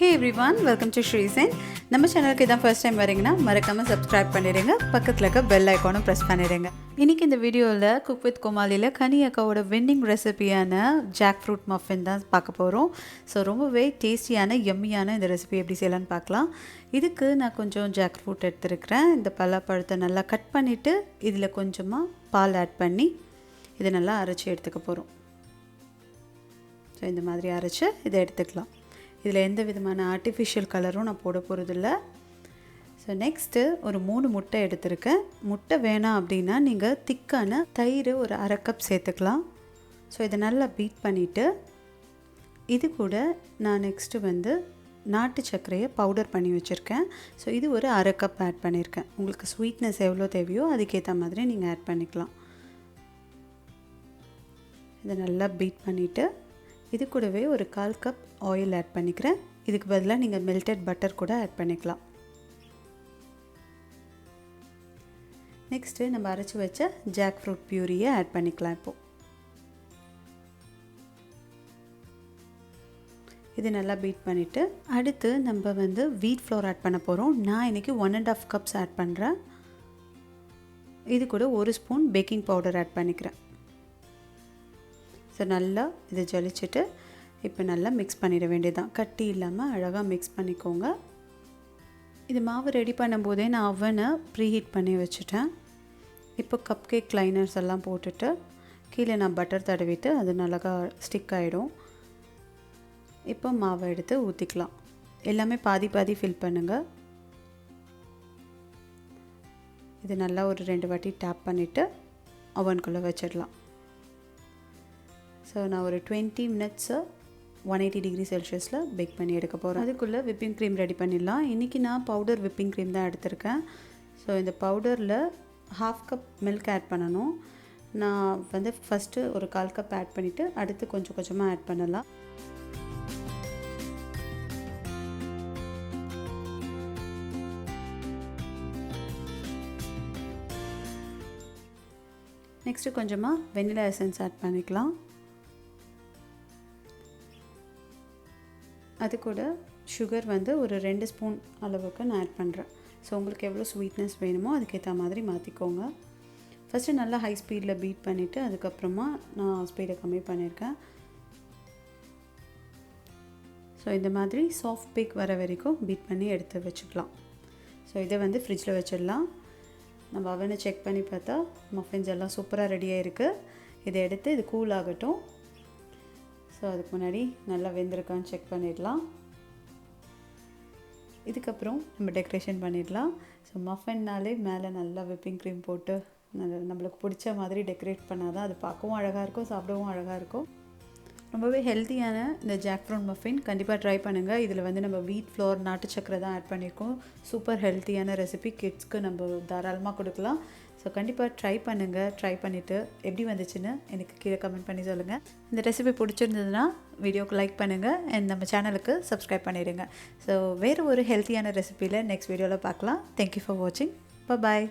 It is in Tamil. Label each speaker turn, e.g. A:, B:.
A: Hey everyone, welcome to SRISEN. நம்ம சேனலுக்கு இதான் ஃபர்ஸ்ட் டைம் வரீங்கன்னா மறக்காம சப்ஸ்கிரைப் பண்ணிடுங்க. பக்கத்தில் இருக்க பெல் ஐக்கானும் ப்ரெஸ் பண்ணிடுங்க. இன்றைக்கி இந்த வீடியோவில் குக் வித் கோமாலியில் கனி அக்காவோட வின்னிங் ரெசிபியான ஜாக்ஃப்ரூட் மஃபின் தான் பார்க்க போகிறோம். ஸோ ரொம்பவே டேஸ்டியான எம்மியான இந்த ரெசிபி எப்படி செய்யலான்னு பார்க்கலாம். இதுக்கு நான் கொஞ்சம் ஜாக்ஃப்ரூட் எடுத்துருக்கிறேன். இந்த பலாப்பழத்தை நல்லா கட் பண்ணிவிட்டு இதில் கொஞ்சமாக பால் ஆட் பண்ணி இதை நல்லா அரைச்சி எடுத்துக்க போகிறோம். ஸோ இந்த மாதிரி அரைச்சி இதை எடுத்துக்கலாம். இதில் எந்த விதமான ஆர்டிஃபிஷியல் கலரும் நான் போட போகிறதில்ல. ஸோ நெக்ஸ்ட்டு ஒரு 3 முட்டை எடுத்திருக்கேன். முட்டை வேணாம் அப்படின்னா நீங்கள் திக்கான தயிர் ஒரு 1/2 கப் சேர்த்துக்கலாம். ஸோ இதை நல்லா பீட் பண்ணிவிட்டு இது கூட நான் நெக்ஸ்ட்டு நாட்டு சர்க்கரையை பவுடர் பண்ணி வச்சுருக்கேன். ஸோ இது ஒரு 1/2 கப் ஆட் பண்ணியிருக்கேன். உங்களுக்கு ஸ்வீட்னஸ் எவ்வளோ தேவையோ அதுக்கேற்ற மாதிரி நீங்கள் ஆட் பண்ணிக்கலாம். இதை நல்லா பீட் பண்ணிவிட்டு இது கூடவே ஒரு 1/4 கப் ஆயில் ஆட் பண்ணிக்கிறேன். இதுக்கு பதிலாக நீங்கள் மெல்டட் பட்டர் கூட ஆட் பண்ணிக்கலாம். நெக்ஸ்ட்டு நம்ம அரைச்சி வச்ச ஜாக் ஃப்ரூட் பியூரியை ஆட் பண்ணிக்கலாம். இப்போது இது நல்லா பீட் பண்ணிவிட்டு அடுத்து நம்ம வீட் ஃப்ளோர் ஆட் பண்ண போகிறோம். நான் இன்றைக்கி 1.5 கப்ஸ் ஆட் பண்ணுறேன். இது கூட 1 ஸ்பூன் பேக்கிங் பவுடர் ஆட் பண்ணிக்கிறேன். ஸோ நல்லா இதை ஜலிச்சுட்டு இப்போ நல்லா மிக்ஸ் பண்ணிட வேண்டியதான். கட்டி இல்லாமல் அழகாக மிக்ஸ் பண்ணிக்கோங்க. இது மாவு ரெடி பண்ணும்போதே நான் அவனை ப்ரீஹீட் பண்ணி வச்சுட்டேன். இப்போ கப் கேக் லைனர்ஸ் எல்லாம் போட்டுட்டு கீழே நான் பட்டர் தடவிட்டு அது நல்லா ஸ்டிக் ஆகிடும். இப்போ மாவை எடுத்து ஊற்றிக்கலாம். எல்லாமே பாதி பாதி ஃபில் பண்ணுங்கள். இது நல்லா ஒரு 2 வாட்டி டேப் பண்ணிவிட்டு அவனுக்குள்ளே வச்சிடலாம். ஸோ நான் ஒரு 20 மினிட்ஸு 180 டிகிரி செல்சியஸில் பேக் பண்ணி எடுக்க போகிறேன். அதுக்குள்ளே விப்பிங் க்ரீம் ரெடி பண்ணிடலாம். இன்றைக்கி நான் பவுடர் விப்பிங் க்ரீம் தான் எடுத்திருக்கேன். ஸோ இந்த பவுடரில் 1/2 கப் மில்க் ஆட் பண்ணணும். நான் ஃபஸ்ட்டு ஒரு 1/4 கப் ஆட் பண்ணிவிட்டு அடுத்து கொஞ்சம் கொஞ்சமாக ஆட் பண்ணலாம். நெக்ஸ்ட்டு கொஞ்சமாக வெனிலா எசன்ஸ் ஆட் பண்ணிக்கலாம். அது கூட சுகர் ஒரு 2 ஸ்பூன் அளவுக்கு நான் ஆட் பண்ணுறேன். ஸோ உங்களுக்கு எவ்வளோ ஸ்வீட்னஸ் வேணுமோ அதுக்கேற்ற மாதிரி மாற்றிக்கோங்க. ஃபஸ்ட்டு நல்லா ஹை ஸ்பீடில் பீட் பண்ணிவிட்டு அதுக்கப்புறமா நான் ஸ்பீடை கம்மி பண்ணியிருக்கேன். ஸோ இந்த மாதிரி சாஃப்ட் பேக் வர வரைக்கும் பீட் பண்ணி எடுத்து வச்சுக்கலாம். ஸோ இதை ஃப்ரிட்ஜில் வச்சிடலாம். நம்ம அவனை செக் பண்ணி பார்த்தா மஃபின்ஸ் எல்லாம் சூப்பராக ரெடியாக இருக்குது. இதை எடுத்து இது கூல் ஆகட்டும். ஸோ அதுக்கு முன்னாடி நல்லா வெந்திருக்கான்னு செக் பண்ணிடலாம். இதுக்கப்புறம் நம்ம டெக்கரேஷன் பண்ணிடலாம். ஸோ மஃபின்னாலே மேலே நல்லா விப்பிங் க்ரீம் போட்டு நம்மளுக்கு பிடிச்ச மாதிரி டெக்கரேட் பண்ணால் தான் அது பார்க்கவும் அழகாக இருக்கும், சாப்பிடவும் அழகாக இருக்கும். ரொம்பவே ஹெல்த்தியான இந்த ஜாக்ஃப்ரூட் மஃபின் கண்டிப்பாக ட்ரை பண்ணுங்கள். இதில் நம்ம வீட் ஃப்ளோர் நாட்டு சக்கரை தான் ஆட் பண்ணியிருக்கோம். சூப்பர் ஹெல்த்தியான ரெசிபி, கிட்ஸ்க்கு நம்ம தாராளமாக கொடுக்கலாம். ஸோ கண்டிப்பாக ட்ரை பண்ணுங்கள். ட்ரை பண்ணிவிட்டு எப்படி வந்துச்சுன்னு எனக்கு கீழே கமெண்ட் பண்ணி சொல்லுங்கள். இந்த ரெசிபி பிடிச்சிருந்ததுன்னா வீடியோக்கு லைக் பண்ணுங்கள் அண்ட் நம்ம சேனலுக்கு சப்ஸ்கிரைப் பண்ணிடுங்க. ஸோ வேறு ஒரு ஹெல்த்தியான ரெசிபியில் நெக்ஸ்ட் வீடியோவில் பார்க்கலாம். தேங்க்யூ ஃபார் வாட்சிங். பாய்.